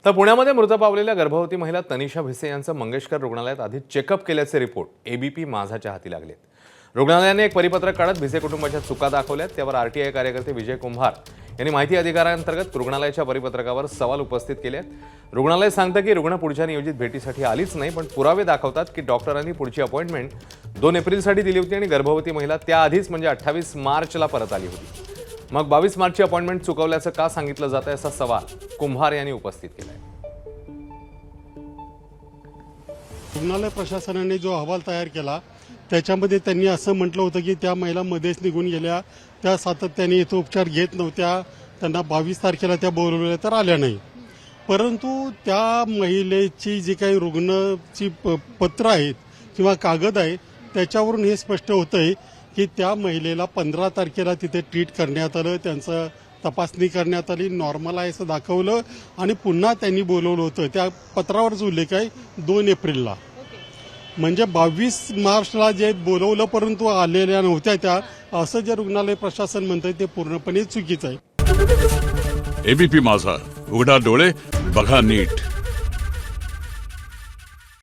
तर पुण्यामध्ये मृत पावलेल्या गर्भवती महिला तनिषा भिसे यांचं मंगेशकर रुग्णालयात आधी चेकअप केल्याचे रिपोर्ट एबीपी माझाच्या हाती लागलेत। रुग्णालयाने एक परिपत्रक काढत भिसे कुटुंबाच्या चुका दाखवल्यात। त्यावर आरटीआय कार्यकर्ते विजय कुंभार यांनी माहिती अधिकारांतर्गत रुग्णालयाच्या परिपत्रकावर सवाल उपस्थित केले आहेत। रुग्णालय सांगतं की रुग्ण पुढच्या नियोजित भेटीसाठी आलीच नाही, पण पुरावे दाखवतात की डॉक्टरांनी पुढची अपॉइंटमेंट 2 एप्रिलसाठी दिली होती आणि गर्भवती महिला त्याआधीच म्हणजे 28 मार्चला परत आली होती। मग 22 मार्चची अपॉइंटमेंट चुकवल्याचं का सांगितलं जात आहे असा सवाल कुंभार यांनी उपस्थित केलाय। रुग्णालय प्रशासनाने जो अहवाल तयार केला त्याच्यामध्ये त्यांनी असं म्हटलं होतं की त्या महिला मध्येच निघून गेल्या, त्या सातत्याने इथं उपचार घेत नव्हत्या, त्यांना 22 तारखेला त्या बोलवल्या तर आल्या नाही। परंतु त्या महिलेची जी काही रुग्णाची पत्र आहेत किंवा कागद आहे त्याच्यावरून हे स्पष्ट होतंय की त्या महिलेला 15 तारखेला तिथे ट्रीट करण्यात आलं, त्यांचं तपासणी करण्यात आली, नॉर्मल आहे असं दाखवलं आणि पुन्हा त्यांनी बोलवलं होतं। त्या पत्रावरच उल्लेख आहे 2 एप्रिलला, म्हणजे 22 मार्चला जे बोलवलं परंतु आलेल्या नव्हत्या त्या, असं जे रुग्णालय प्रशासन म्हणतंय ते पूर्णपणे चुकीचं आहे। एबीपी माझा, उघडा डोळे बघा नीट।